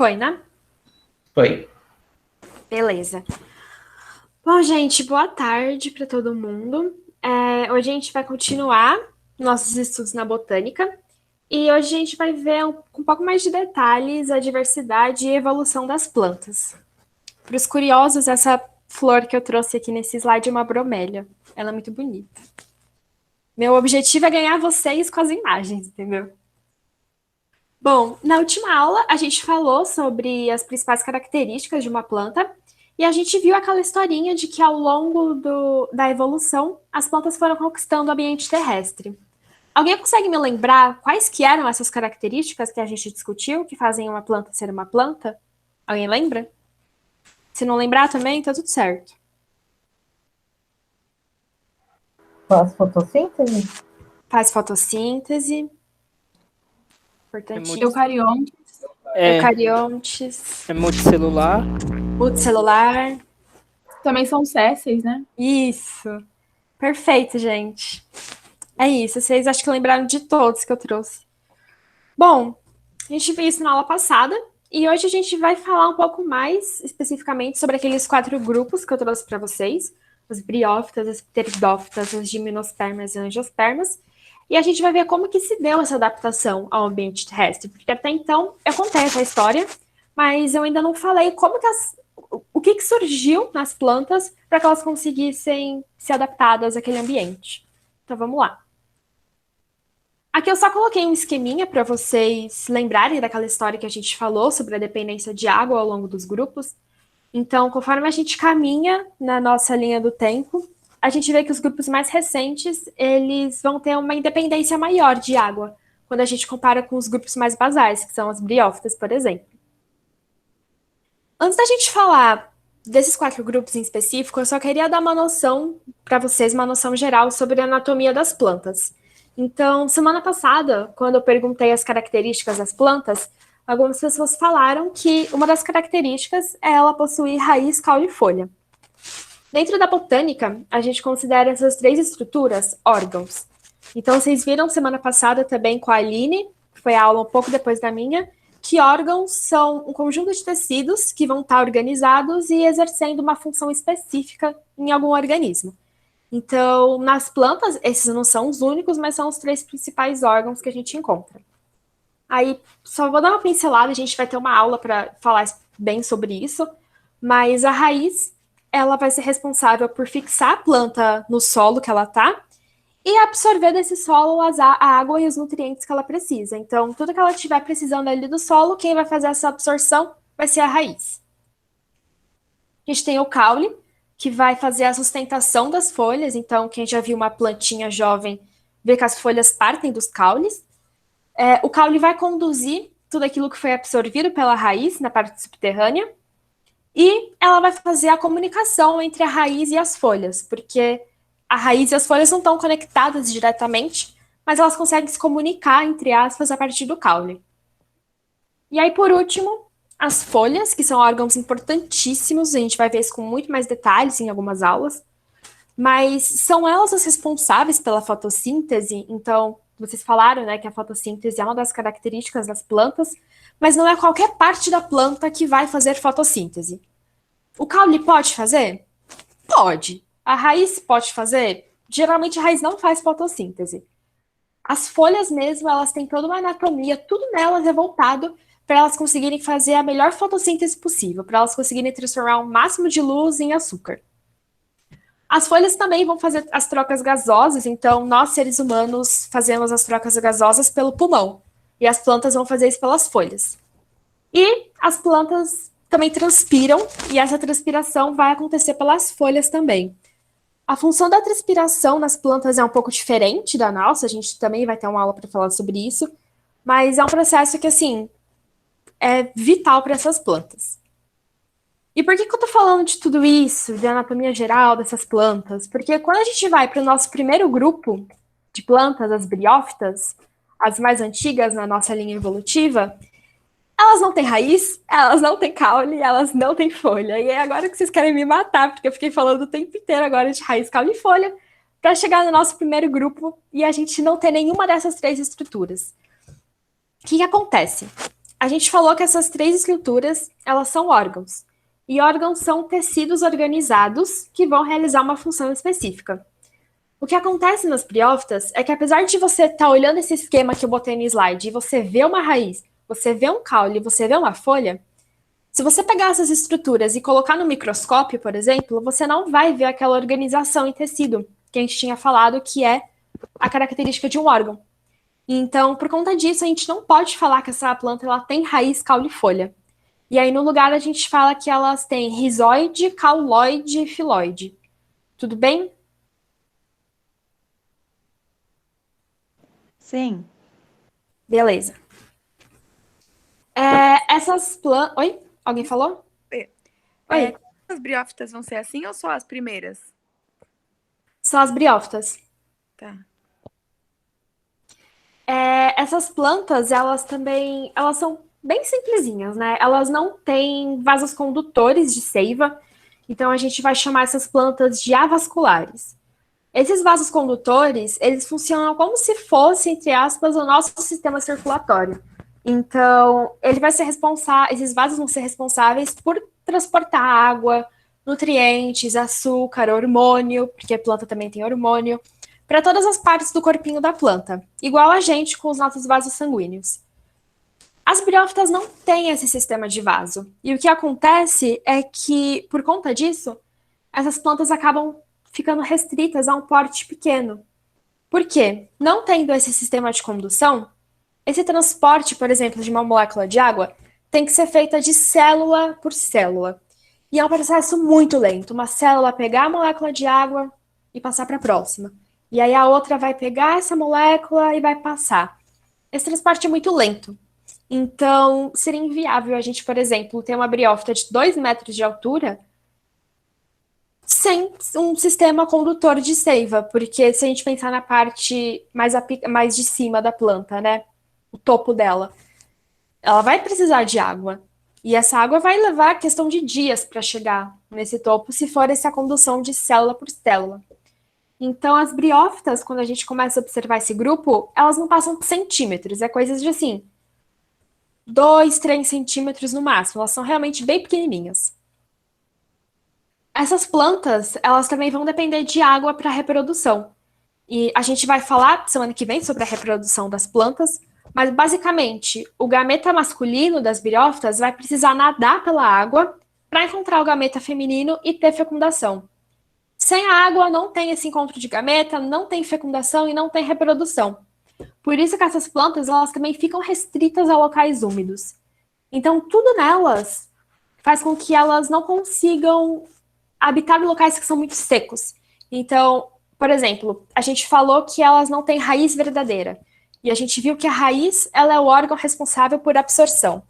Foi, né? Foi. Beleza. Bom, gente, boa tarde para todo mundo. Hoje a gente vai continuar nossos estudos na botânica e hoje a gente vai ver com um pouco mais de detalhes a diversidade e evolução das plantas. Para os curiosos, essa flor que eu trouxe aqui nesse slide é uma bromélia. Ela é muito bonita. Meu objetivo é ganhar vocês com as imagens, entendeu? Bom, na última aula a gente falou sobre as principais características de uma planta e a gente viu aquela historinha de que ao longo da evolução as plantas foram conquistando o ambiente terrestre. Alguém consegue me lembrar quais que eram essas características que a gente discutiu que fazem uma planta ser uma planta? Alguém lembra? Se não lembrar também, tá tudo certo. Faz fotossíntese? Faz fotossíntese. Importante. Eucariontes. Eucariontes. É multicelular. Multicelular. Também são sésseis, né? Isso. Perfeito, gente. É isso. Vocês acho que lembraram de todos que eu trouxe. Bom, a gente viu isso na aula passada e hoje a gente vai falar um pouco mais especificamente sobre aqueles 4 grupos que eu trouxe para vocês. Os briófitas, as pteridófitas, as gimnospermas e angiospermas. E a gente vai ver como que se deu essa adaptação ao ambiente terrestre. Porque até então eu contei essa história, mas eu ainda não falei como que o que surgiu nas plantas para que elas conseguissem ser adaptadas àquele ambiente. Então vamos lá. Aqui eu só coloquei um esqueminha para vocês lembrarem daquela história que a gente falou sobre a dependência de água ao longo dos grupos. Então, conforme a gente caminha na nossa linha do tempo, a gente vê que os grupos mais recentes, eles vão ter uma independência maior de água, quando a gente compara com os grupos mais basais, que são as briófitas, por exemplo. Antes da gente falar desses 4 grupos em específico, eu só queria dar uma noção para vocês, uma noção geral sobre a anatomia das plantas. Então, semana passada, quando eu perguntei as características das plantas, algumas pessoas falaram que uma das características é ela possuir raiz, caule e folha. Dentro da botânica, a gente considera essas 3 estruturas órgãos. Então, vocês viram semana passada também com a Aline, que foi a aula um pouco depois da minha, que órgãos são um conjunto de tecidos que vão estar organizados e exercendo uma função específica em algum organismo. Então, nas plantas, esses não são os únicos, mas são os 3 principais órgãos que a gente encontra. Aí, só vou dar uma pincelada, a gente vai ter uma aula para falar bem sobre isso, mas a raiz, ela vai ser responsável por fixar a planta no solo que ela está e absorver desse solo a água e os nutrientes que ela precisa. Então, tudo que ela estiver precisando ali do solo, quem vai fazer essa absorção vai ser a raiz. A gente tem o caule, que vai fazer a sustentação das folhas. Então, quem já viu uma plantinha jovem vê que as folhas partem dos caules. O caule vai conduzir tudo aquilo que foi absorvido pela raiz na parte subterrânea. E ela vai fazer a comunicação entre a raiz e as folhas, porque a raiz e as folhas não estão conectadas diretamente, mas elas conseguem se comunicar, entre aspas, a partir do caule. E aí, por último, as folhas, que são órgãos importantíssimos, a gente vai ver isso com muito mais detalhes em algumas aulas, mas são elas as responsáveis pela fotossíntese. Então, vocês falaram, né, que a fotossíntese é uma das características das plantas, mas não é qualquer parte da planta que vai fazer fotossíntese. O caule pode fazer? Pode. A raiz pode fazer? Geralmente a raiz não faz fotossíntese. As folhas mesmo, elas têm toda uma anatomia, tudo nelas é voltado para elas conseguirem fazer a melhor fotossíntese possível, para elas conseguirem transformar o máximo de luz em açúcar. As folhas também vão fazer as trocas gasosas, então nós, seres humanos, fazemos as trocas gasosas pelo pulmão, e as plantas vão fazer isso pelas folhas. E as plantas também transpiram, e essa transpiração vai acontecer pelas folhas também. A função da transpiração nas plantas é um pouco diferente da nossa, a gente também vai ter uma aula para falar sobre isso, mas é um processo que, assim, é vital para essas plantas. E por que eu tô falando de tudo isso, de anatomia geral dessas plantas? Porque quando a gente vai para o nosso primeiro grupo de plantas, as briófitas, as mais antigas na nossa linha evolutiva, elas não têm raiz, elas não têm caule, elas não têm folha. E é agora que vocês querem me matar, porque eu fiquei falando o tempo inteiro agora de raiz, caule e folha, para chegar no nosso primeiro grupo e a gente não ter nenhuma dessas 3 estruturas. O que acontece? A gente falou que essas 3 estruturas, elas são órgãos. E órgãos são tecidos organizados que vão realizar uma função específica. O que acontece nas briófitas é que, apesar de você estar olhando esse esquema que eu botei no slide e você vê uma raiz, você vê um caule, você vê uma folha, se você pegar essas estruturas e colocar no microscópio, por exemplo, você não vai ver aquela organização em tecido que a gente tinha falado que é a característica de um órgão. Então, por conta disso, a gente não pode falar que essa planta ela tem raiz, caule e folha. E aí, no lugar, a gente fala que elas têm rizóide, cauloide e filóide. Tudo bem? Sim. Beleza. Essas plantas... Oi? Alguém falou? Oi. As briófitas vão ser assim ou só as primeiras? São as briófitas. Tá. Essas plantas, elas são bem simplesinhas, né? Elas não têm vasos condutores de seiva, então a gente vai chamar essas plantas de avasculares. Esses vasos condutores, eles funcionam como se fosse, entre aspas, o nosso sistema circulatório. Então, esses vasos vão ser responsáveis por transportar água, nutrientes, açúcar, hormônio, porque a planta também tem hormônio, para todas as partes do corpinho da planta, igual a gente com os nossos vasos sanguíneos. As briófitas não têm esse sistema de vaso, e o que acontece é que, por conta disso, essas plantas acabam ficando restritas a um porte pequeno. Por quê? Não tendo esse sistema de condução, esse transporte, por exemplo, de uma molécula de água, tem que ser feita de célula por célula. E é um processo muito lento. Uma célula pegar a molécula de água e passar para a próxima. E aí a outra vai pegar essa molécula e vai passar. Esse transporte é muito lento. Então, seria inviável a gente, por exemplo, ter uma briófita de 2 metros de altura sem um sistema condutor de seiva, porque se a gente pensar na parte mais de cima da planta, né, o topo dela, ela vai precisar de água. E essa água vai levar questão de dias para chegar nesse topo, se for essa condução de célula por célula. Então, as briófitas, quando a gente começa a observar esse grupo, elas não passam por centímetros, é coisas de assim, 2, 3 centímetros no máximo, elas são realmente bem pequenininhas. Essas plantas, elas também vão depender de água para a reprodução. E a gente vai falar semana que vem sobre a reprodução das plantas, mas basicamente, o gameta masculino das briófitas vai precisar nadar pela água para encontrar o gameta feminino e ter fecundação. Sem a água, não tem esse encontro de gameta, não tem fecundação e não tem reprodução. Por isso que essas plantas, elas também ficam restritas a locais úmidos. Então, tudo nelas faz com que elas não consigam habitar em locais que são muito secos. Então, por exemplo, a gente falou que elas não têm raiz verdadeira. E a gente viu que a raiz, ela é o órgão responsável por absorção.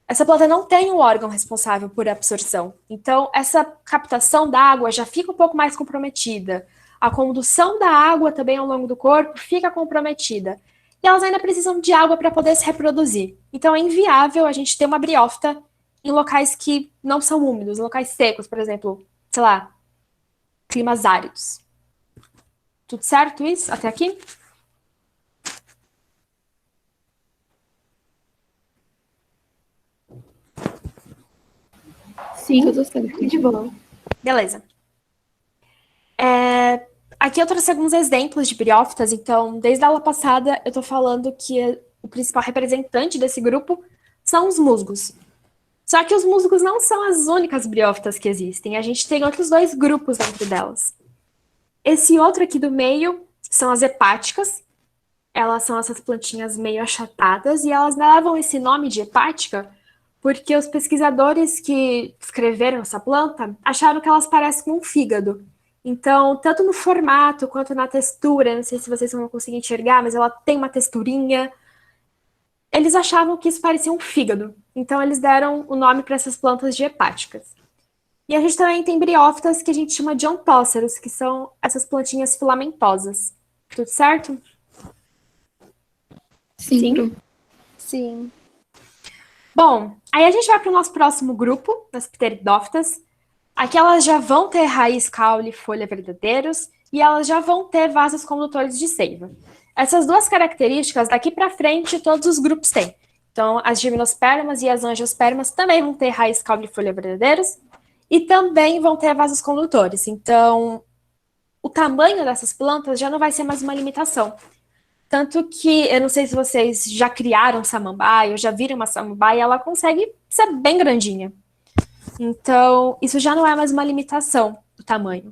Essa planta não tem um órgão responsável por absorção. Então, essa captação da água já fica um pouco mais comprometida. A condução da água também ao longo do corpo fica comprometida. E elas ainda precisam de água para poder se reproduzir. Então, é inviável a gente ter uma briófita em locais que não são úmidos, locais secos, por exemplo, sei lá, climas áridos. Tudo certo isso? Até aqui? Sim, tudo certo. De boa. Beleza. Aqui eu trouxe alguns exemplos de briófitas, então, desde a aula passada, eu tô falando que o principal representante desse grupo são os musgos. Só que os musgos não são as únicas briófitas que existem, a gente tem outros 2 grupos dentro delas. Esse outro aqui do meio são as hepáticas, elas são essas plantinhas meio achatadas, e elas levam esse nome de hepática porque os pesquisadores que escreveram essa planta acharam que elas parecem com um fígado. Então, tanto no formato quanto na textura, não sei se vocês vão conseguir enxergar, mas ela tem uma texturinha. Eles achavam que isso parecia um fígado. Então, eles deram o nome para essas plantas de hepáticas. E a gente também tem briófitas que a gente chama de ontóceros, que são essas plantinhas filamentosas. Tudo certo? Sim. Sim. Bom, aí a gente vai para o nosso próximo grupo, das pteridófitas. Aqui elas já vão ter raiz, caule, folha verdadeiros, e elas já vão ter vasos condutores de seiva. Essas 2 características, daqui para frente, todos os grupos têm. Então, as gimnospermas e as angiospermas também vão ter raiz, caule e folha verdadeiros e também vão ter vasos condutores. Então, o tamanho dessas plantas já não vai ser mais uma limitação. Tanto que, eu não sei se vocês já criaram samambaia ou já viram uma samambaia, ela consegue ser bem grandinha. Então, isso já não é mais uma limitação, o tamanho.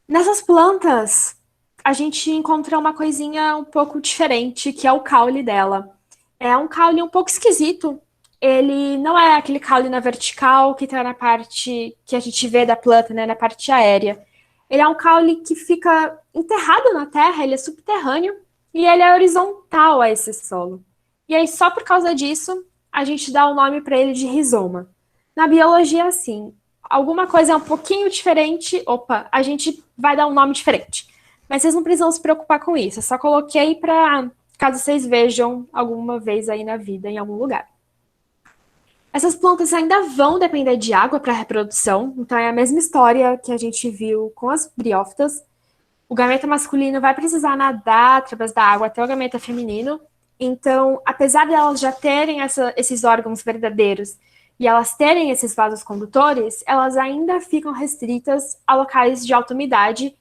Nessas plantas, a gente encontra uma coisinha um pouco diferente, que é o caule dela. É um caule um pouco esquisito. Ele não é aquele caule na vertical que está na parte que a gente vê da planta, né, na parte aérea. Ele é um caule que fica enterrado na terra, ele é subterrâneo e ele é horizontal a esse solo. E aí, só por causa disso, a gente dá o nome para ele de rizoma. Na biologia, assim, alguma coisa é um pouquinho diferente, opa, a gente vai dar um nome diferente. Mas vocês não precisam se preocupar com isso. Eu só coloquei para caso vocês vejam alguma vez aí na vida, em algum lugar. Essas plantas ainda vão depender de água para a reprodução, então é a mesma história que a gente viu com as briófitas. O gameta masculino vai precisar nadar através da água até o gameta feminino. Então, apesar de elas já terem esses órgãos verdadeiros e elas terem esses vasos condutores, elas ainda ficam restritas a locais de alta umidade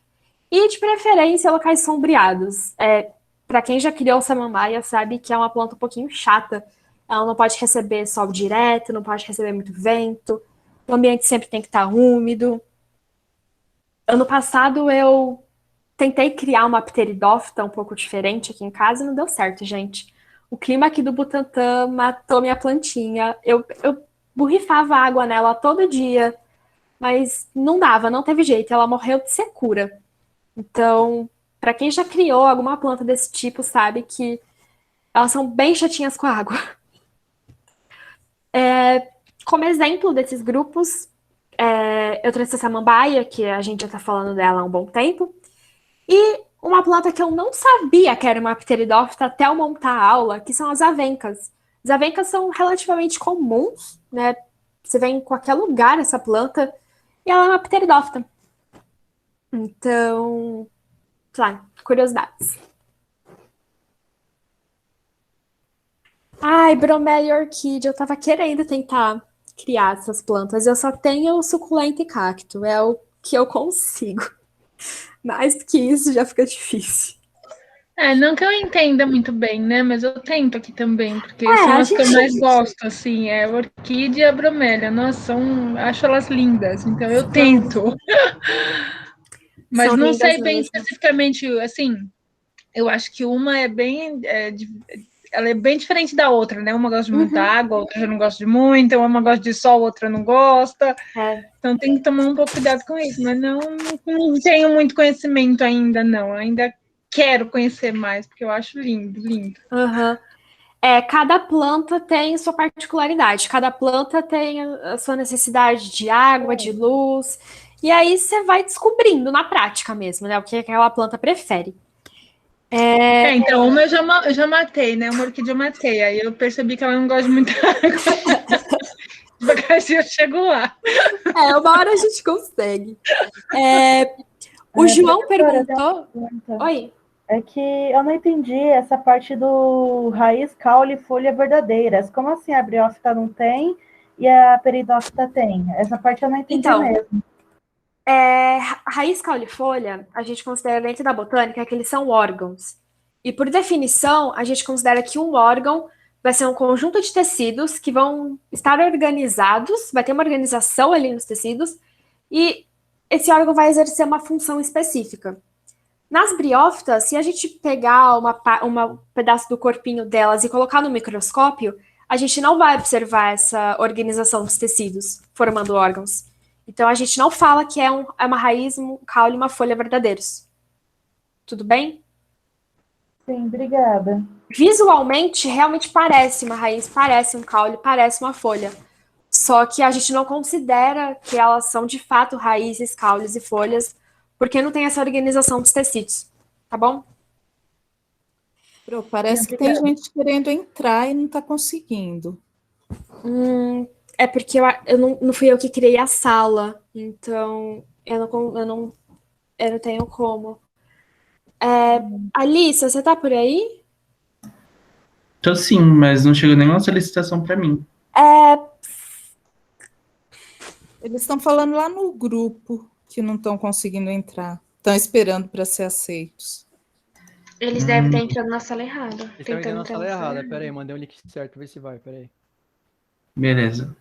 e, de preferência, locais sombreados. Para quem já criou samambaia, sabe que é uma planta um pouquinho chata. Ela não pode receber sol direto, não pode receber muito vento. O ambiente sempre tem que estar úmido. Ano passado eu tentei criar uma pteridófita um pouco diferente aqui em casa e não deu certo, gente. O clima aqui do Butantã matou minha plantinha. Eu borrifava água nela todo dia, mas não dava, não teve jeito. Ela morreu de secura. Então, para quem já criou alguma planta desse tipo, sabe que elas são bem chatinhas com a água. Como exemplo desses grupos, eu trouxe a samambaia, que a gente já está falando dela há um bom tempo, e uma planta que eu não sabia que era uma pteridófita até eu montar a aula, que são as avencas. As avencas são relativamente comuns, né? Você vê em qualquer lugar essa planta, e ela é uma pteridófita. Então, sei lá, curiosidades. Ai, bromélia e orquídea, eu tava querendo tentar criar essas plantas. Eu só tenho suculenta e cacto, é o que eu consigo. Mais do que isso já fica difícil. Não que eu entenda muito bem, né? Mas eu tento aqui também, porque É, são a as que eu gente. mais gosto, assim, é a orquídea e a bromélia. Nossa, acho elas lindas, então eu tento. Mas São não lindas sei bem mesmo. especificamente, assim, eu acho que uma ela é bem diferente da outra, né? Uma gosta de muita Uhum. água, a outra já não gosta de muita, uma gosta de sol, a outra não gosta. É. Então tem que tomar um pouco cuidado com isso, mas não tenho muito conhecimento ainda, não. Ainda quero conhecer mais, porque eu acho lindo, lindo. Uhum. Cada planta tem sua particularidade, cada planta tem a sua necessidade de água, de luz, e aí você vai descobrindo na prática mesmo, né? O que aquela planta prefere. Então, uma eu já matei, né? Uma orquídea eu matei. Aí eu percebi que ela não gosta de muita água. Devagarzinho eu chego lá. Uma hora a gente consegue. O João Professora, tem perguntou. uma pergunta. Oi. É que eu não entendi essa parte do raiz, caule e folha verdadeiras. Como assim a briófita não tem e a peridófita tem? Essa parte eu não entendi Então, mesmo. raiz caule-folha, a gente considera dentro da botânica que eles são órgãos. E por definição, a gente considera que um órgão vai ser um conjunto de tecidos que vão estar organizados, vai ter uma organização ali nos tecidos, e esse órgão vai exercer uma função específica. Nas briófitas, se a gente pegar um pedaço do corpinho delas e colocar no microscópio, a gente não vai observar essa organização dos tecidos formando órgãos. Então a gente não fala que é uma raiz, um caule e uma folha verdadeiros. Tudo bem? Sim, obrigada. Visualmente, realmente parece uma raiz, parece um caule, parece uma folha. Só que a gente não considera que elas são de fato raízes, caules e folhas, porque não tem essa organização dos tecidos. Tá bom? Parece que tem gente querendo entrar e não está conseguindo. É porque não fui eu que criei a sala, então eu não tenho como. Alissa, você tá por aí? Tô sim, mas não chegou nenhuma solicitação para mim. Eles estão falando lá no grupo que não estão conseguindo entrar. Estão esperando para ser aceitos. Eles devem estar entrando na sala errada. Eles estão entrando na sala errada. Pera aí, mandei o link certo, vê se vai, pera aí. Beleza.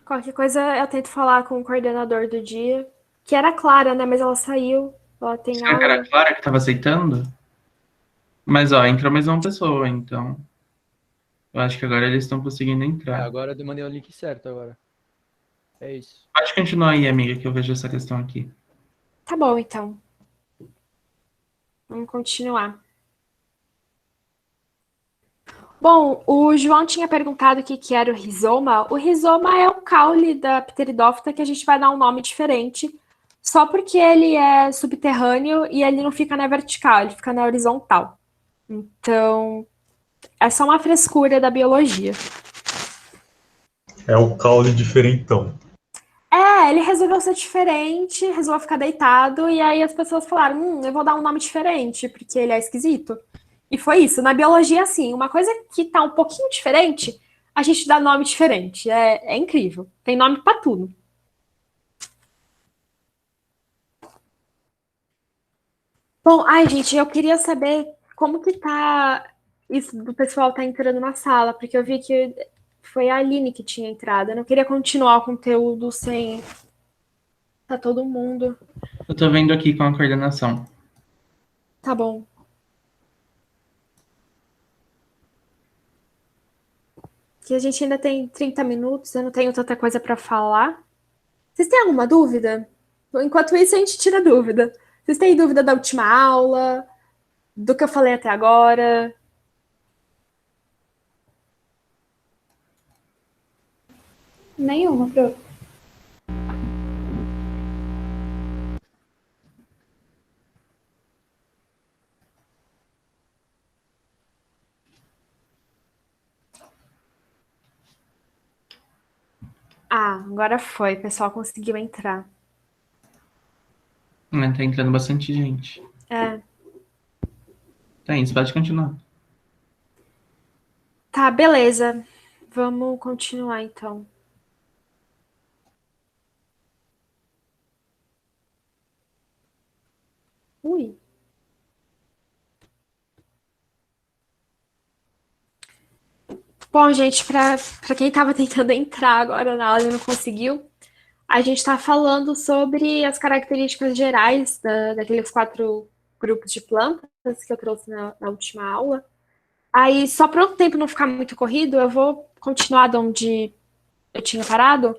Qualquer coisa eu tento falar com o coordenador do dia, que era a Clara, né? Mas ela saiu. Ela tem Será que era aula. a Clara que tava aceitando? Mas, ó, entrou mais uma pessoa, então. Eu acho que agora eles estão conseguindo entrar. Agora eu mandei o link certo agora. É isso. Pode continuar aí, amiga, que eu vejo essa questão aqui. Tá bom, então. Vamos continuar. Bom, o João tinha perguntado o que era o rizoma. O rizoma é o caule da pteridófita que a gente vai dar um nome diferente, só porque ele é subterrâneo e ele não fica na vertical, ele fica na horizontal. Então, é só uma frescura da biologia. É o caule diferentão. Ele resolveu ser diferente, resolveu ficar deitado, e aí as pessoas falaram, eu vou dar um nome diferente, porque ele é esquisito. E foi isso. Na biologia, assim, uma coisa que tá um pouquinho diferente, a gente dá nome diferente. É incrível. Tem nome pra tudo. Bom, gente, eu queria saber como que tá isso do pessoal tá entrando na sala, porque eu vi que foi a Aline que tinha entrado. Eu não queria continuar o conteúdo sem tá todo mundo. Eu tô vendo aqui com a coordenação. Tá bom. Que a gente ainda tem 30 minutos, eu não tenho tanta coisa para falar. Vocês têm alguma dúvida? Enquanto isso, a gente tira dúvida. Vocês têm dúvida da última aula? Do que eu falei até agora? Nenhuma, Pro. Agora foi. O pessoal conseguiu entrar. Tá entrando bastante gente. Tá isso, pode continuar. Tá, beleza. Vamos continuar, então. Ui. Bom, gente, para quem estava tentando entrar agora na aula e não conseguiu, a gente está falando sobre as características gerais daqueles 4 grupos de plantas que eu trouxe na última aula. Aí, só para o tempo não ficar muito corrido, eu vou continuar de onde eu tinha parado,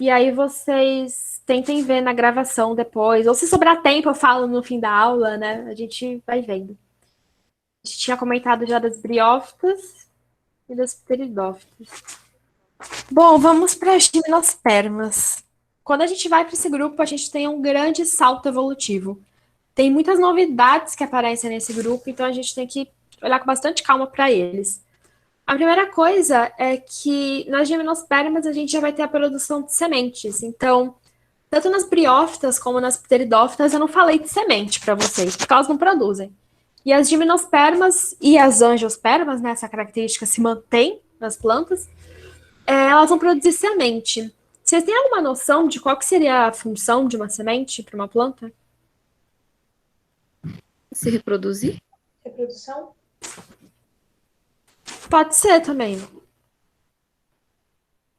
e aí vocês tentem ver na gravação depois, ou se sobrar tempo eu falo no fim da aula, né? A gente vai vendo. A gente tinha comentado já das briófitas e das pteridófitas. Bom, vamos para as gimnospermas. Quando a gente vai para esse grupo, a gente tem um grande salto evolutivo. Tem muitas novidades que aparecem nesse grupo, então a gente tem que olhar com bastante calma para eles. A primeira coisa é que nas gimnospermas a gente já vai ter a produção de sementes. Então, tanto nas briófitas como nas pteridófitas, eu não falei de semente para vocês, porque elas não produzem. E as gimnospermas e as angiospermas, né, essa característica se mantém nas plantas, elas vão produzir semente. Vocês têm alguma noção de qual que seria a função de uma semente para uma planta? Se reproduzir? Reprodução? Pode ser também.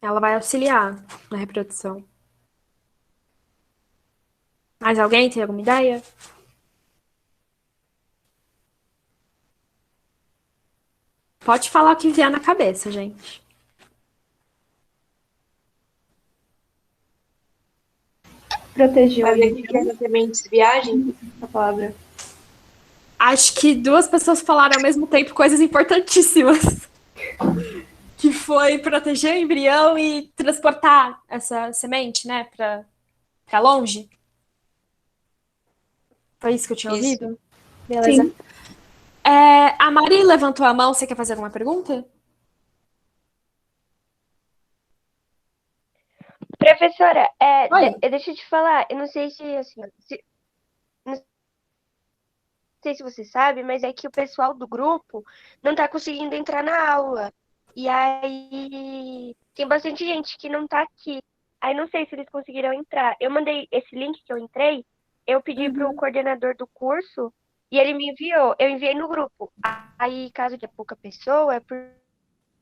Ela vai auxiliar na reprodução. Mais alguém tem alguma ideia? Pode falar o que vier na cabeça, gente. Proteger o embrião. Sementes viagem? A palavra. Acho que 2 pessoas falaram ao mesmo tempo coisas importantíssimas. Que foi proteger o embrião e transportar essa semente, né, para longe. Foi isso que eu tinha ouvido? Beleza. Sim. A Mari levantou a mão. Você quer fazer alguma pergunta? Professora, Oi. deixa eu te falar, eu não sei se, assim, não sei se você sabe, mas é que o pessoal do grupo não tá conseguindo entrar na aula. E aí tem bastante gente que não tá aqui. Aí não sei se eles conseguiram entrar. Eu mandei esse link que eu entrei, eu pedi pro coordenador do curso e ele me enviou. Eu enviei no grupo. Aí, caso de pouca pessoa, é porque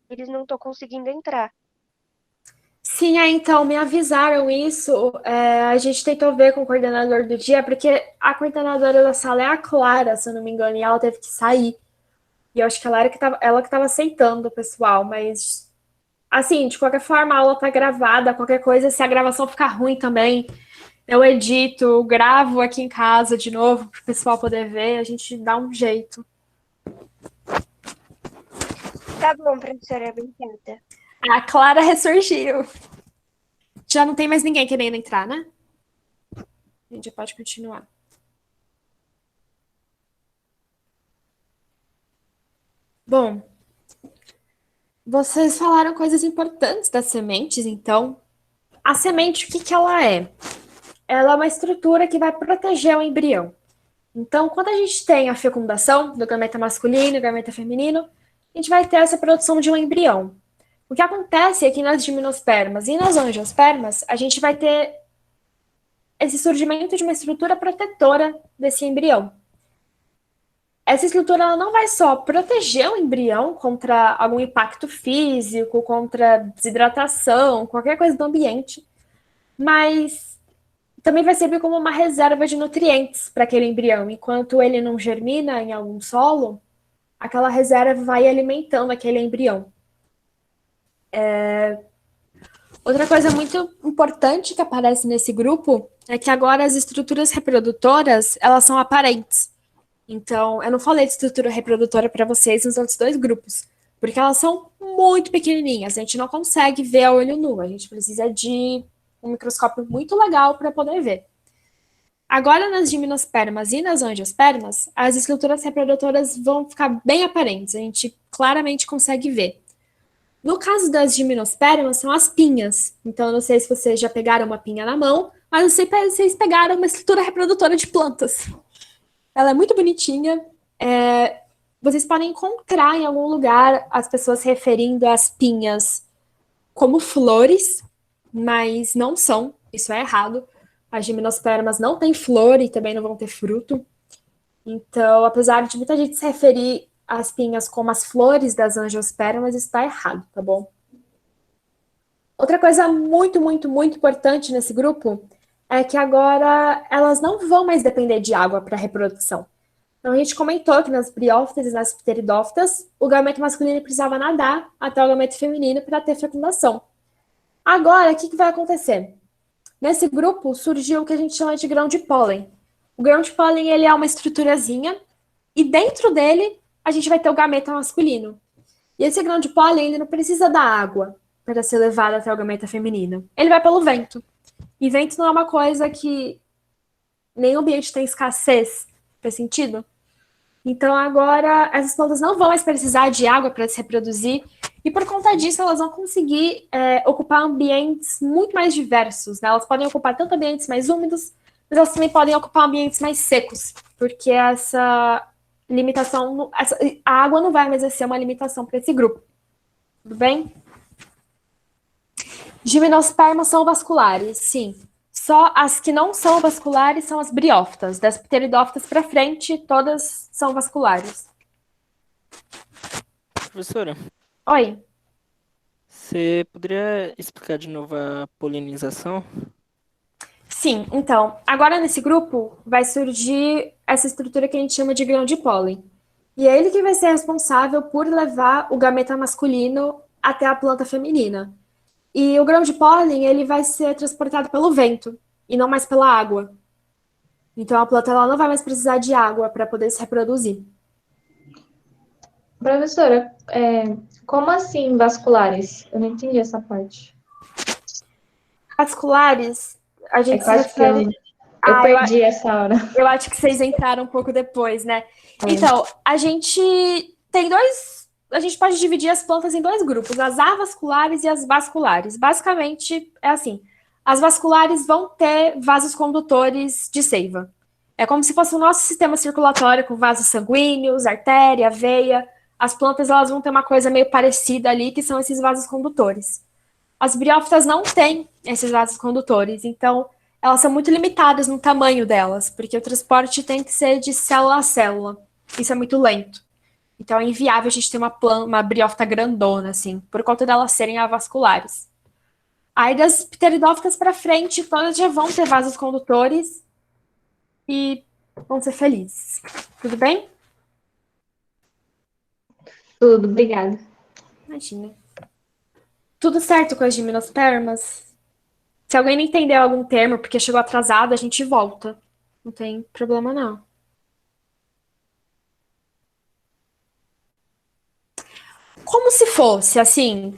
eles não estão conseguindo entrar. Sim, então, me avisaram isso. A gente tentou ver com o coordenador do dia, porque a coordenadora da sala é a Clara, se eu não me engano, e ela teve que sair. E eu acho que ela que estava aceitando o pessoal, mas, assim, de qualquer forma, a aula tá gravada, qualquer coisa, se a gravação ficar ruim também, eu edito, gravo aqui em casa de novo, para o pessoal poder ver, a gente dá um jeito. Tá bom, professora, obrigada. A Clara ressurgiu. Já não tem mais ninguém querendo entrar, né? A gente já pode continuar. Bom, vocês falaram coisas importantes das sementes, então. A semente, o que ela é? Ela é uma estrutura que vai proteger o embrião. Então, quando a gente tem a fecundação do gameta masculino e gameta feminino, a gente vai ter essa produção de um embrião. O que acontece é que nas gimnospermas e nas angiospermas, a gente vai ter esse surgimento de uma estrutura protetora desse embrião. Essa estrutura ela não vai só proteger o embrião contra algum impacto físico, contra desidratação, qualquer coisa do ambiente, mas também vai servir como uma reserva de nutrientes para aquele embrião. Enquanto ele não germina em algum solo, aquela reserva vai alimentando aquele embrião. Outra coisa muito importante que aparece nesse grupo é que agora as estruturas reprodutoras, elas são aparentes. Então, eu não falei de estrutura reprodutora para vocês nos outros dois grupos, porque elas são muito pequenininhas, a gente não consegue ver a olho nu, a gente precisa de um microscópio muito legal para poder ver. Agora, nas gimnospermas e nas angiospermas, as estruturas reprodutoras vão ficar bem aparentes, a gente claramente consegue ver. No caso das gimnospermas, são as pinhas. Então, eu não sei se vocês já pegaram uma pinha na mão, mas eu sei se vocês pegaram uma estrutura reprodutora de plantas. Ela é muito bonitinha. Vocês podem encontrar em algum lugar as pessoas referindo as pinhas como flores, mas não são. Isso é errado. As gimnospermas não têm flor e também não vão ter fruto. Então, apesar de muita gente se referir as pinhas como as flores das angiospermas, está errado, tá bom? Outra coisa muito, muito, muito importante nesse grupo é que agora elas não vão mais depender de água para reprodução. Então, a gente comentou que nas briófitas e nas pteridófitas, o gameto masculino precisava nadar até o gameto feminino para ter fecundação. Agora, o que vai acontecer? Nesse grupo surgiu o que a gente chama de grão de pólen. O grão de pólen ele é uma estruturazinha e dentro dele a gente vai ter o gameta masculino. E esse grão de pólen, ele não precisa da água para ser levado até o gameta feminino. Ele vai pelo vento. E vento não é uma coisa que nenhum ambiente tem escassez. Faz sentido? Então, agora, essas plantas não vão mais precisar de água para se reproduzir. E por conta disso, elas vão conseguir ocupar ambientes muito mais diversos. Né? Elas podem ocupar tanto ambientes mais úmidos, mas elas também podem ocupar ambientes mais secos. Porque essa limitação, a água não vai mais ser uma limitação para esse grupo. Tudo bem? Gimnospermas são vasculares, sim. Só as que não são vasculares são as briófitas. Das pteridófitas para frente, todas são vasculares. Professora, Oi. você poderia explicar de novo a polinização? Sim, então, agora nesse grupo vai surgir essa estrutura que a gente chama de grão de pólen. E é ele que vai ser responsável por levar o gameta masculino até a planta feminina. E o grão de pólen, ele vai ser transportado pelo vento, e não mais pela água. Então a planta ela não vai mais precisar de água para poder se reproduzir. Professora, como assim vasculares? Eu não entendi essa parte. Vasculares, a gente se quase que refere... eu perdi essa hora. Eu acho que vocês entraram um pouco depois, né? Então, a gente tem a gente pode dividir as plantas em dois grupos, as avasculares e as vasculares. Basicamente, é assim, as vasculares vão ter vasos condutores de seiva. É como se fosse o nosso sistema circulatório com vasos sanguíneos, artéria, veia. As plantas elas vão ter uma coisa meio parecida ali, que são esses vasos condutores. As briófitas não têm esses vasos condutores, então elas são muito limitadas no tamanho delas, porque o transporte tem que ser de célula a célula. Isso é muito lento. Então é inviável a gente ter uma briófita grandona, assim, por conta delas serem avasculares. Aí das pteridófitas para frente, todas já vão ter vasos condutores e vão ser felizes. Tudo bem? Tudo, obrigada. Imagina. Tudo certo com as gimnospermas? Se alguém não entendeu algum termo porque chegou atrasado, a gente volta. Não tem problema, não. Como se fosse, assim,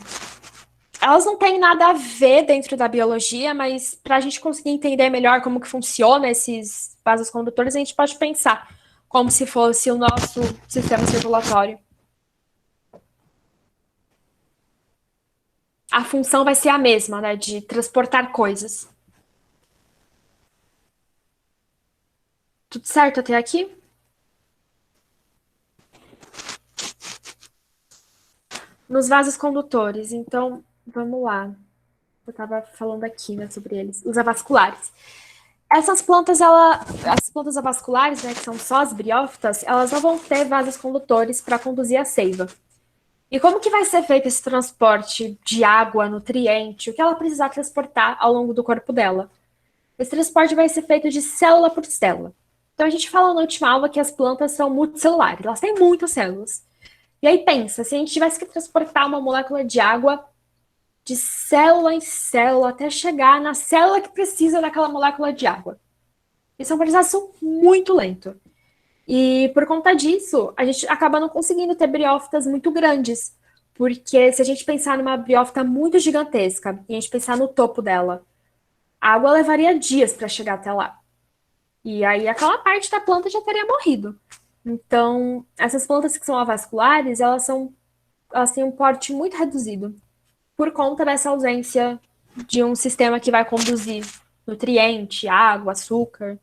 elas não têm nada a ver dentro da biologia, mas para a gente conseguir entender melhor como que funciona esses vasos condutores, a gente pode pensar como se fosse o nosso sistema circulatório. A função vai ser a mesma, né, de transportar coisas. Tudo certo até aqui? Nos vasos condutores, então, vamos lá. Eu estava falando aqui, né, sobre eles. Os avasculares. Essas plantas, as plantas avasculares, né, que são só as briófitas, elas não vão ter vasos condutores para conduzir a seiva. E como que vai ser feito esse transporte de água, nutriente, o que ela precisar transportar ao longo do corpo dela? Esse transporte vai ser feito de célula por célula. Então a gente falou na última aula que as plantas são multicelulares, elas têm muitas células. E aí pensa, se a gente tivesse que transportar uma molécula de água de célula em célula até chegar na célula que precisa daquela molécula de água. Isso é um processo muito lento. E por conta disso, a gente acaba não conseguindo ter briófitas muito grandes. Porque se a gente pensar numa briófita muito gigantesca e a gente pensar no topo dela, a água levaria dias para chegar até lá. E aí aquela parte da planta já teria morrido. Então, essas plantas que são avasculares, elas têm um porte muito reduzido por conta dessa ausência de um sistema que vai conduzir nutriente, água, açúcar.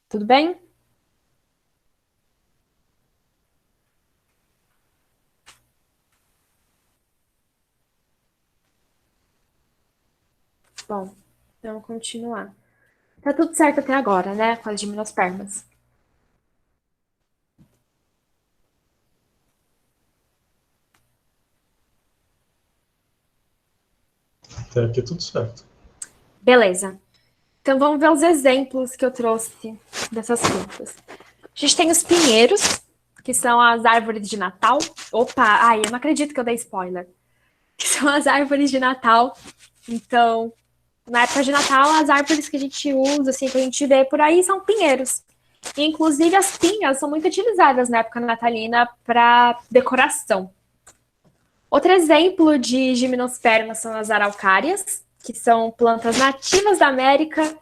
Tudo bem? Bom, então continuar. Tá tudo certo até agora, né? Com as gimnospermas. Até aqui tudo certo. Beleza. Então vamos ver os exemplos que eu trouxe dessas plantas. A gente tem os pinheiros, que são as árvores de Natal. Opa, ai, eu não acredito que eu dei spoiler. Que são as árvores de Natal. Então, na época de Natal, as árvores que a gente usa, assim, que a gente vê por aí, são pinheiros. E, inclusive, as pinhas são muito utilizadas na época natalina para decoração. Outro exemplo de gimnospermas são as araucárias, que são plantas nativas da América.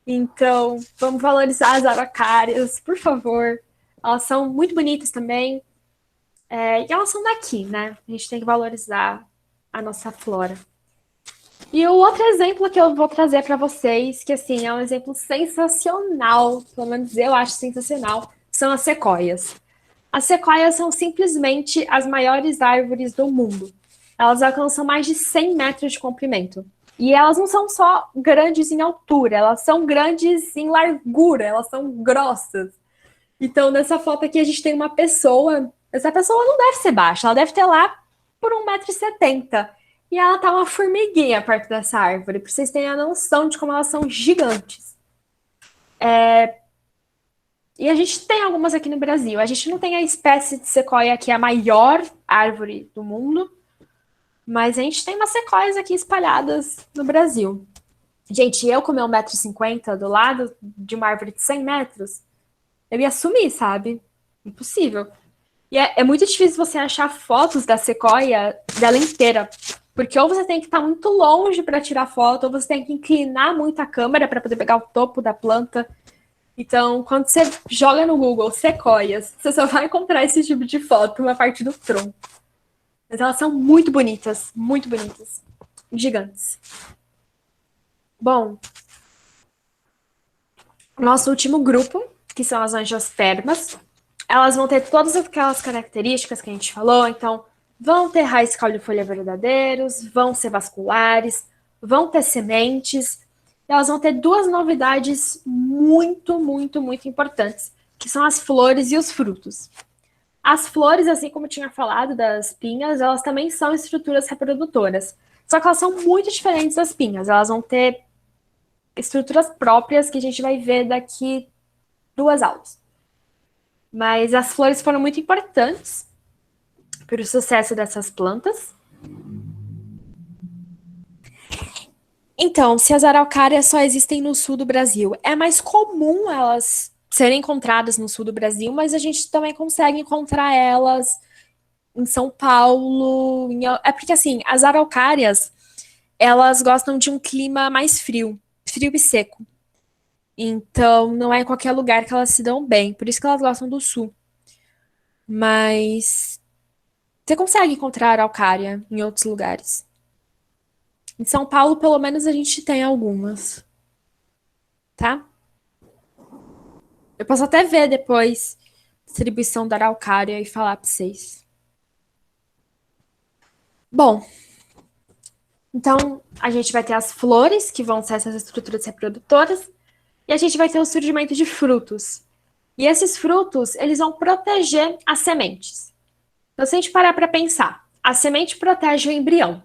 Então, vamos valorizar as araucárias, por favor. Elas são muito bonitas também. E elas são daqui, né? A gente tem que valorizar a nossa flora. E o outro exemplo que eu vou trazer para vocês, que assim, é um exemplo sensacional, pelo menos eu acho sensacional, são as sequoias. As sequoias são simplesmente as maiores árvores do mundo. Elas alcançam mais de 100 metros de comprimento. E elas não são só grandes em altura, elas são grandes em largura, elas são grossas. Então, nessa foto aqui, a gente tem uma pessoa. Essa pessoa não deve ser baixa, ela deve ter lá por 1,70 m. E ela tá uma formiguinha perto dessa árvore, para vocês terem a noção de como elas são gigantes. E a gente tem algumas aqui no Brasil. A gente não tem a espécie de sequoia que é a maior árvore do mundo, mas a gente tem umas sequoias aqui espalhadas no Brasil. Gente, eu com meu 1,50 m do lado de uma árvore de 100 metros, eu ia sumir, sabe? Impossível. E é muito difícil você achar fotos da sequoia dela inteira, porque ou você tem que estar muito longe para tirar foto, ou você tem que inclinar muito a câmera para poder pegar o topo da planta. Então, quando você joga no Google sequoias, você só vai encontrar esse tipo de foto, uma parte do tronco. Mas elas são muito bonitas, gigantes. Bom, Nosso último grupo, que são as angiospermas, elas vão ter todas aquelas características que a gente falou, então vão ter raiz, caule e folha verdadeiros, vão ser vasculares, vão ter sementes, e elas vão ter duas novidades muito, muito, muito importantes, que são as flores e os frutos. As flores, assim como eu tinha falado das pinhas, elas também são estruturas reprodutoras, só que elas são muito diferentes das pinhas, elas vão ter estruturas próprias que a gente vai ver daqui 2 aulas. Mas as flores foram muito importantes para o sucesso dessas plantas. Então, se as araucárias só existem no sul do Brasil, é mais comum elas serem encontradas no sul do Brasil, mas a gente também consegue encontrar elas em São Paulo. É porque, assim, as araucárias, elas gostam de um clima mais frio e seco. Então, não é em qualquer lugar que elas se dão bem. Por isso que elas gostam do sul. Mas você consegue encontrar araucária em outros lugares. Em São Paulo, pelo menos, a gente tem algumas. Tá? Eu posso até ver depois a distribuição da araucária e falar para vocês. Bom, então a gente vai ter as flores, que vão ser essas estruturas reprodutoras, e a gente vai ter o surgimento de frutos. E esses frutos, eles vão proteger as sementes. Então, se a gente parar para pensar, a semente protege o embrião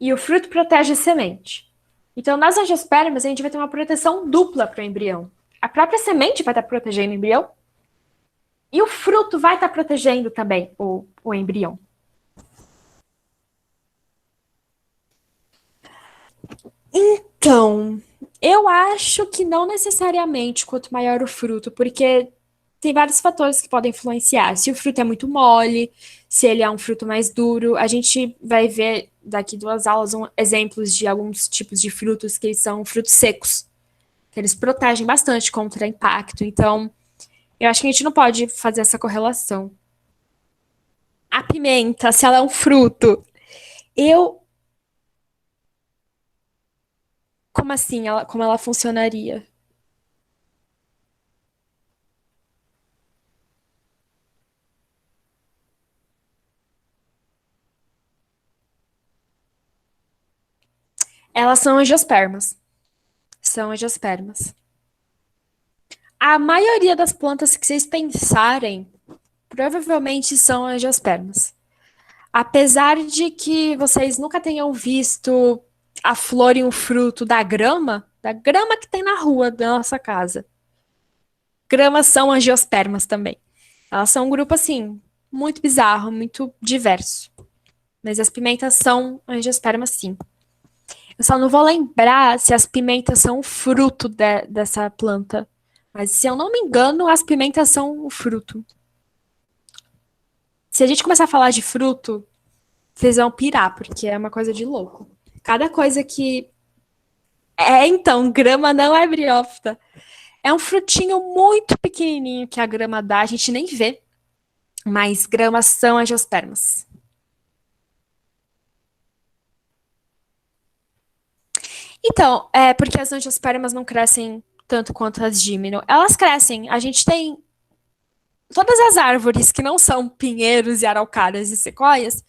e o fruto protege a semente. Então, nas angiospermas, a gente vai ter uma proteção dupla para o embrião. A própria semente vai estar protegendo o embrião e o fruto vai estar protegendo também o embrião. Então, eu acho que não necessariamente quanto maior o fruto, porque tem vários fatores que podem influenciar. Se o fruto é muito mole, se ele é um fruto mais duro, a gente vai ver daqui 2 aulas exemplos de alguns tipos de frutos que são frutos secos, que eles protegem bastante contra impacto. Então, eu acho que a gente não pode fazer essa correlação. A pimenta, se ela é um fruto, como assim? Como ela funcionaria? Elas são angiospermas. São angiospermas. A maioria das plantas que vocês pensarem provavelmente são angiospermas. Apesar de que vocês nunca tenham visto a flor e o fruto da grama que tem na rua da nossa casa. Gramas são angiospermas também. Elas são um grupo, assim, muito bizarro, muito diverso. Mas as pimentas são angiospermas, sim. Eu só não vou lembrar se as pimentas são o fruto dessa planta. Mas, se eu não me engano, as pimentas são o fruto. Se a gente começar a falar de fruto, vocês vão pirar, porque é uma coisa de louco. Cada coisa que... então, grama não é briófita. É um frutinho muito pequenininho que a grama dá, a gente nem vê. Mas gramas são angiospermas. Então, porque as angiospermas não crescem tanto quanto as dímino. Elas crescem. A gente tem todas as árvores que não são pinheiros e araucárias e sequoias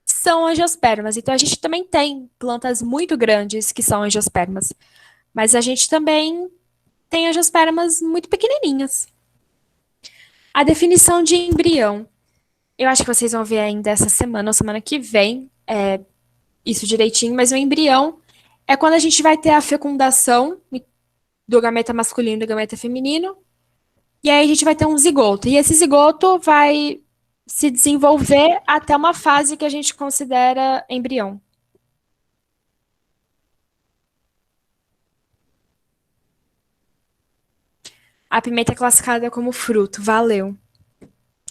são angiospermas. Então, a gente também tem plantas muito grandes que são angiospermas. Mas a gente também tem angiospermas muito pequenininhas. A definição de embrião. Eu acho que vocês vão ver ainda essa semana ou semana que vem isso direitinho, mas o embrião é quando a gente vai ter a fecundação do gameta masculino e do gameta feminino, e aí a gente vai ter um zigoto. E esse zigoto vai se desenvolver até uma fase que a gente considera embrião. A pimenta é classificada como fruto. Valeu.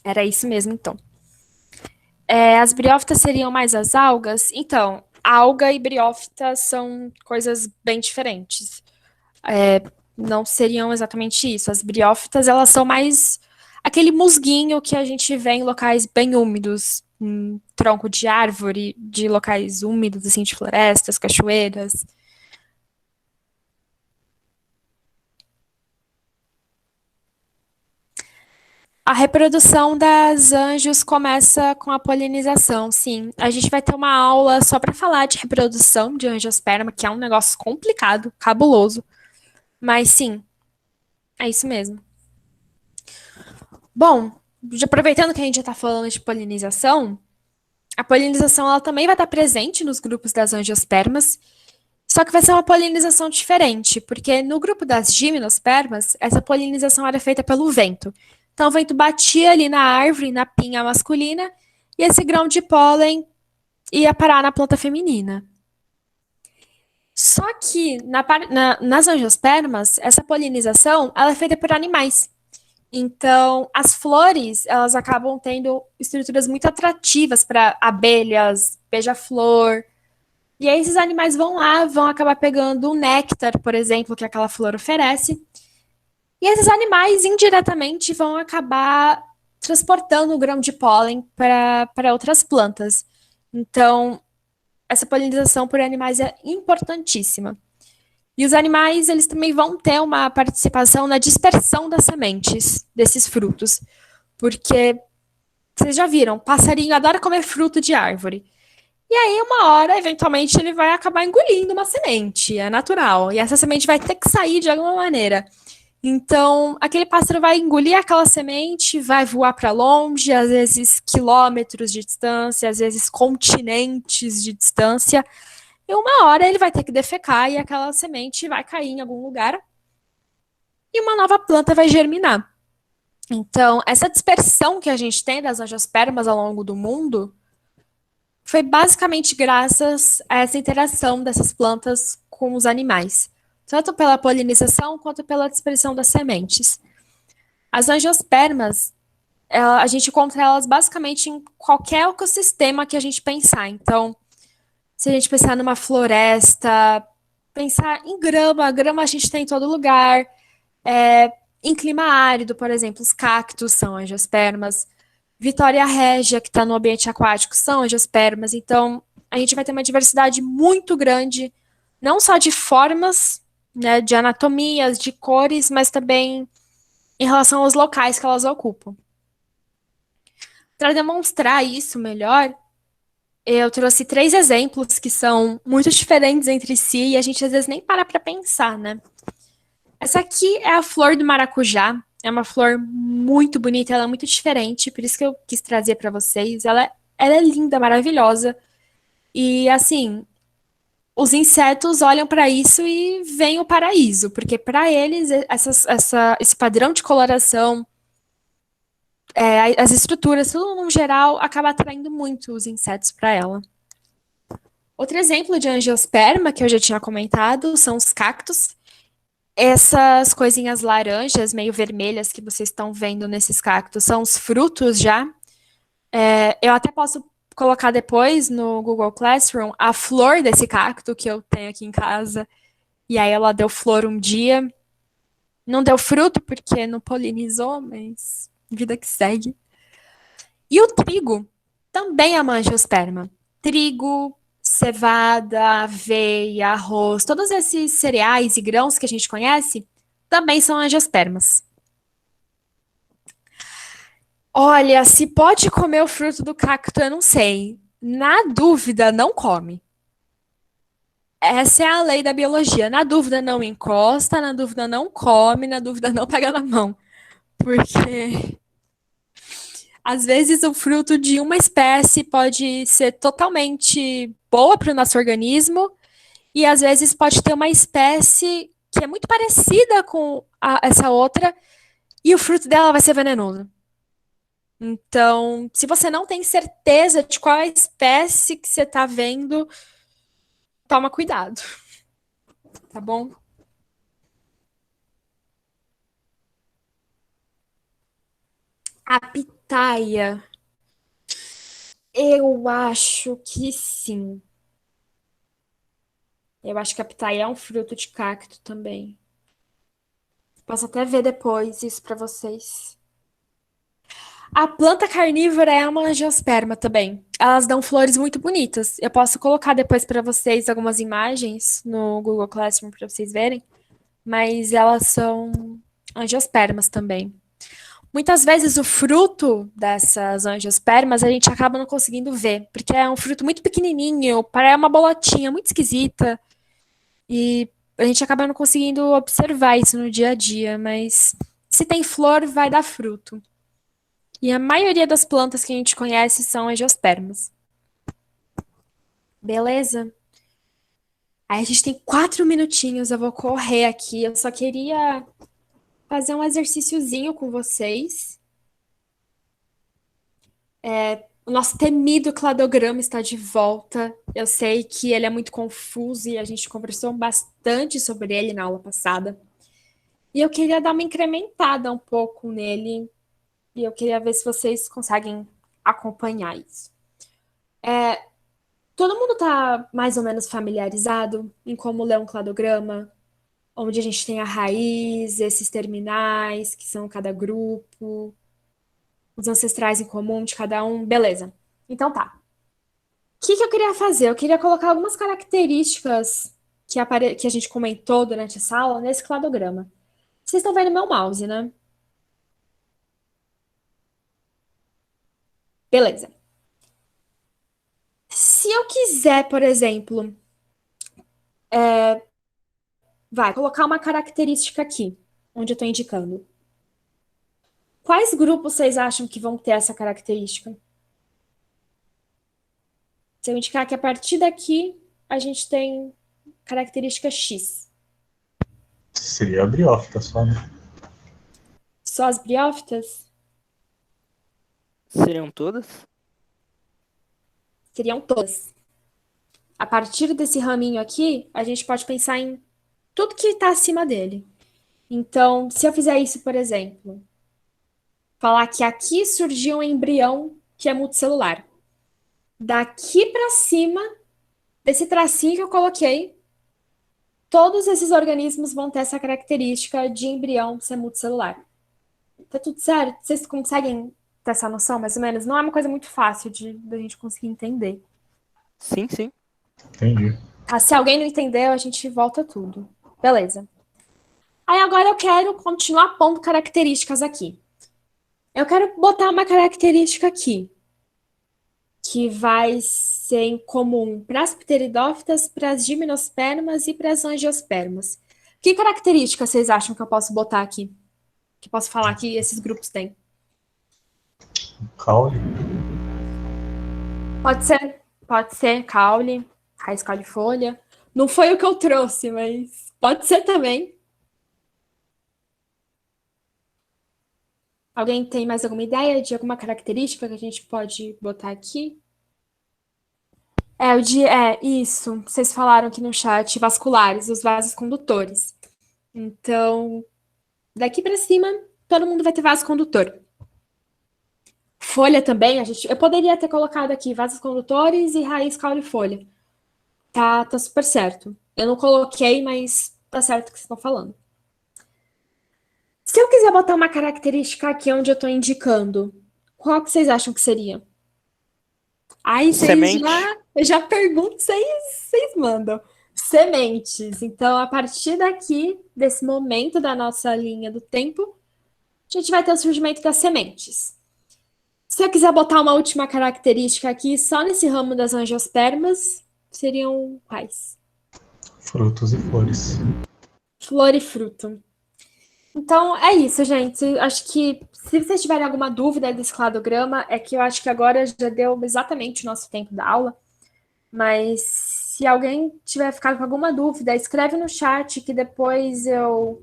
Era isso mesmo, então. As briófitas seriam mais as algas? Então, alga e briófita são coisas bem diferentes. Não seriam exatamente isso. As briófitas, elas são mais aquele musguinho que a gente vê em locais bem úmidos, em tronco de árvore, de locais úmidos, assim, de florestas, cachoeiras. A reprodução das anjos começa com a polinização, sim. A gente vai ter uma aula só para falar de reprodução de angiosperma, que é um negócio complicado, cabuloso. Mas sim, é isso mesmo. Bom, aproveitando que a gente já está falando de polinização, a polinização ela também vai estar presente nos grupos das angiospermas, só que vai ser uma polinização diferente, porque no grupo das gimnospermas, essa polinização era feita pelo vento. Então, o vento batia ali na árvore, na pinha masculina, e esse grão de pólen ia parar na planta feminina. Só que nas angiospermas, essa polinização ela é feita por animais. Então, as flores, elas acabam tendo estruturas muito atrativas para abelhas, beija-flor. E aí esses animais vão lá, vão acabar pegando o néctar, por exemplo, que aquela flor oferece. E esses animais, indiretamente, vão acabar transportando o grão de pólen para outras plantas. Então, essa polinização por animais é importantíssima. E os animais, eles também vão ter uma participação na dispersão das sementes desses frutos. Porque, vocês já viram, passarinho adora comer fruto de árvore. E aí, uma hora, eventualmente, ele vai acabar engolindo uma semente, é natural. E essa semente vai ter que sair de alguma maneira. Então, aquele pássaro vai engolir aquela semente, vai voar para longe, às vezes quilômetros de distância, às vezes continentes de distância. E uma hora ele vai ter que defecar e aquela semente vai cair em algum lugar e uma nova planta vai germinar. Então, essa dispersão que a gente tem das angiospermas ao longo do mundo foi basicamente graças a essa interação dessas plantas com os animais, tanto pela polinização quanto pela dispersão das sementes. As angiospermas, a gente encontra elas basicamente em qualquer ecossistema que a gente pensar. Então, se a gente pensar numa floresta, pensar em grama, grama a gente tem em todo lugar. Em clima árido, por exemplo, os cactos são angiospermas. Vitória régia, que está no ambiente aquático, são angiospermas. Então, a gente vai ter uma diversidade muito grande, não só de formas, né, de anatomias, de cores, mas também em relação aos locais que elas ocupam. Para demonstrar isso melhor, eu trouxe 3 exemplos que são muito diferentes entre si e a gente às vezes nem para pensar, né? Essa aqui é a flor do maracujá. É uma flor muito bonita, ela é muito diferente, por isso que eu quis trazer para vocês. Ela é linda, maravilhosa. E, assim, os insetos olham para isso e veem o paraíso, porque para eles esse padrão de coloração, as estruturas, tudo no geral, acaba atraindo muito os insetos para ela. Outro exemplo de angiosperma, que eu já tinha comentado, são os cactos. Essas coisinhas laranjas, meio vermelhas, que vocês estão vendo nesses cactos, são os frutos já. Eu até posso colocar depois no Google Classroom a flor desse cacto que eu tenho aqui em casa. E aí ela deu flor um dia. Não deu fruto porque não polinizou, mas vida que segue. E o trigo também é uma angiosperma. Trigo, cevada, aveia, arroz, todos esses cereais e grãos que a gente conhece também são angiospermas. Olha, se pode comer o fruto do cacto, eu não sei. Na dúvida, não come. Essa é a lei da biologia. Na dúvida, não encosta, na dúvida, não come, na dúvida, não pega na mão. Porque às vezes o fruto de uma espécie pode ser totalmente boa para o nosso organismo e às vezes pode ter uma espécie que é muito parecida com essa outra e o fruto dela vai ser venenoso. Então, se você não tem certeza de qual é a espécie que você está vendo, toma cuidado, tá bom? A pitaia, eu acho que sim. Eu acho que a pitaia é um fruto de cacto também. Posso até ver depois isso para vocês. A planta carnívora é uma angiosperma também. Elas dão flores muito bonitas. Eu posso colocar depois para vocês algumas imagens no Google Classroom para vocês verem. Mas elas são angiospermas também. muitas vezes o fruto dessas angiospermas a gente acaba não conseguindo ver, porque é um fruto muito pequenininho, parece uma bolotinha muito esquisita, e a gente acaba não conseguindo observar isso no dia a dia, mas se tem flor, vai dar fruto. E a maioria das plantas que a gente conhece são angiospermas. Beleza? Aí a gente tem 4 minutinhos, eu vou correr aqui. Eu só queria fazer um exercíciozinho com vocês. O nosso temido cladograma está de volta. Eu sei que ele é muito confuso e a gente conversou bastante sobre ele na aula passada. E eu queria dar uma incrementada um pouco nele. E eu queria ver se vocês conseguem acompanhar isso. Todo mundo está mais ou menos familiarizado em como ler um cladograma, onde a gente tem a raiz, esses terminais, que são cada grupo, os ancestrais em comum de cada um, beleza. Então tá. O que eu queria fazer? Eu queria colocar algumas características que a gente comentou durante essa aula nesse cladograma. Vocês estão vendo meu mouse, né? Beleza. Se eu quiser, por exemplo, colocar uma característica aqui, onde eu estou indicando. Quais grupos vocês acham que vão ter essa característica? Se eu indicar que a partir daqui a gente tem característica X. Seria a briófita só, né? Só as briófitas? Seriam todas? Seriam todas. A partir desse raminho aqui, a gente pode pensar em tudo que está acima dele. Então, se eu fizer isso, por exemplo, falar que aqui surgiu um embrião que é multicelular. Daqui para cima, desse tracinho que eu coloquei, todos esses organismos vão ter essa característica de embrião ser multicelular. Tá tudo certo? Vocês conseguem ter essa noção, mais ou menos? Não é uma coisa muito fácil da gente conseguir entender. Sim, sim. Entendi. Tá, se alguém não entendeu, a gente volta tudo. Beleza. Aí agora eu quero continuar pondo características aqui. Eu quero botar uma característica aqui, que vai ser em comum para as pteridófitas, para as gimnospermas e para as angiospermas. Que características vocês acham que eu posso botar aqui? Que eu posso falar que esses grupos têm? Caule. Pode ser caule, raiz caulifolha. Não foi o que eu trouxe, mas pode ser também. Alguém tem mais alguma ideia de alguma característica que a gente pode botar aqui? Isso. Vocês falaram aqui no chat, vasculares, os vasos condutores. Então, daqui para cima, todo mundo vai ter vaso condutor. Folha também, eu poderia ter colocado aqui vasos condutores e raiz caulifolha. Tá super certo. Eu não coloquei, mas tá certo o que vocês estão falando. Se eu quiser botar uma característica aqui onde eu estou indicando, qual que vocês acham que seria? Aí vocês já perguntam, vocês mandam. Sementes. Então, a partir daqui, desse momento da nossa linha do tempo, a gente vai ter o surgimento das sementes. Se eu quiser botar uma última característica aqui, só nesse ramo das angiospermas, seriam quais? Frutos e flores. Flor e fruto. Então, é isso, gente. Acho que se vocês tiverem alguma dúvida desse cladograma, é que eu acho que agora já deu exatamente o nosso tempo da aula. Mas se alguém tiver ficado com alguma dúvida, escreve no chat que depois eu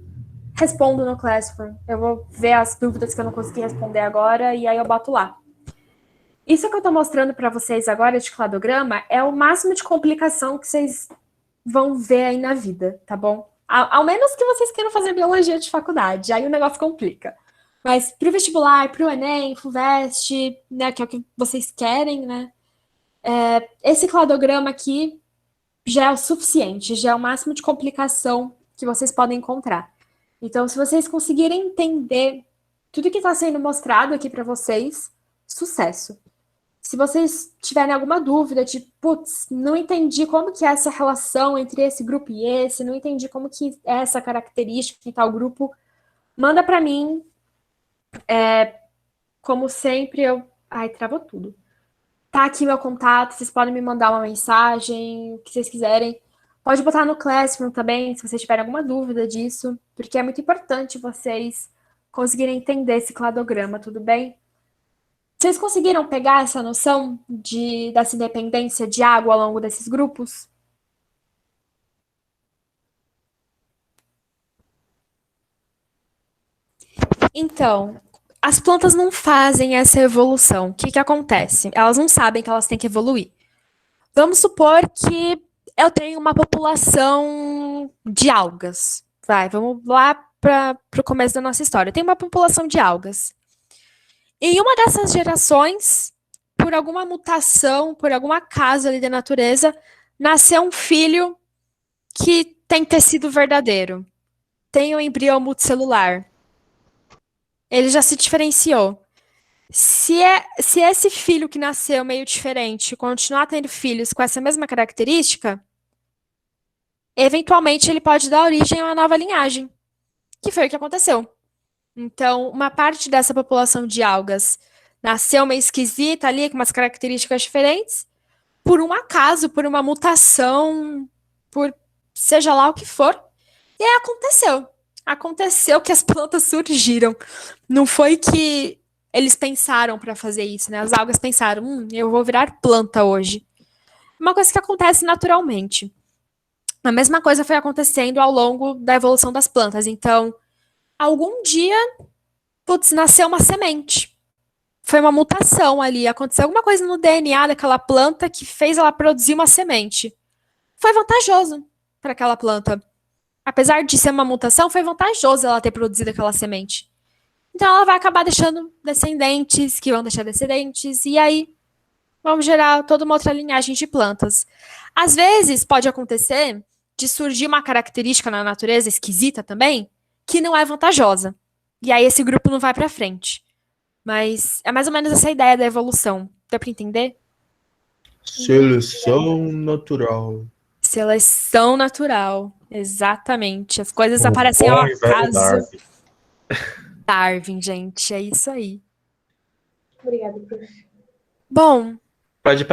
respondo no Classroom. Eu vou ver as dúvidas que eu não consegui responder agora e aí eu boto lá. Isso que eu estou mostrando para vocês agora de cladograma é o máximo de complicação que vocês vão ver aí na vida, tá bom? Ao menos que vocês queiram fazer biologia de faculdade, aí o negócio complica. Mas para o vestibular, para o Enem, FUVEST, né, que é o que vocês querem, né? Esse cladograma aqui já é o suficiente, já é o máximo de complicação que vocês podem encontrar. Então, se vocês conseguirem entender tudo que está sendo mostrado aqui para vocês, sucesso. Se vocês tiverem alguma dúvida, tipo, putz, não entendi como que é essa relação entre esse grupo e esse, não entendi como que é essa característica em tal grupo, manda para mim Como sempre, Ai, travou tudo. Tá aqui meu contato, vocês podem me mandar uma mensagem, o que vocês quiserem. Pode botar no Classroom também, se vocês tiverem alguma dúvida disso, porque é muito importante vocês conseguirem entender esse cladograma, tudo bem? Vocês conseguiram pegar essa noção dessa independência de água ao longo desses grupos? Então, as plantas não fazem essa evolução. O que acontece? Elas não sabem que elas têm que evoluir. Vamos supor que eu tenho uma população de algas. Vamos lá para o começo da nossa história. Eu tenho uma população de algas. Em uma dessas gerações, por alguma mutação, por algum acaso ali da natureza, nasceu um filho que tem tecido verdadeiro. Tem um embrião multicelular. Ele já se diferenciou. Se esse filho que nasceu meio diferente continuar tendo filhos com essa mesma característica, eventualmente ele pode dar origem a uma nova linhagem, que foi o que aconteceu. Então, uma parte dessa população de algas nasceu meio esquisita ali, com umas características diferentes, por um acaso, por uma mutação, por seja lá o que for, e aí aconteceu. Aconteceu que as plantas surgiram. Não foi que eles pensaram para fazer isso, né? As algas pensaram, eu vou virar planta hoje. Uma coisa que acontece naturalmente. A mesma coisa foi acontecendo ao longo da evolução das plantas. Então, algum dia, nasceu uma semente. Foi uma mutação ali. Aconteceu alguma coisa no DNA daquela planta que fez ela produzir uma semente. Foi vantajoso para aquela planta. Apesar de ser uma mutação, foi vantajoso ela ter produzido aquela semente. Então, ela vai acabar deixando descendentes, que vão deixar descendentes, e aí vamos gerar toda uma outra linhagem de plantas. Às vezes, pode acontecer de surgir uma característica na natureza esquisita também, que não é vantajosa. E aí esse grupo não vai para frente. Mas é mais ou menos essa ideia da evolução. Dá para entender? Seleção natural. Seleção natural. Exatamente. As coisas aparecem ao acaso. Darwin, gente. É isso aí. Obrigada, prof. Bom. Pode parar.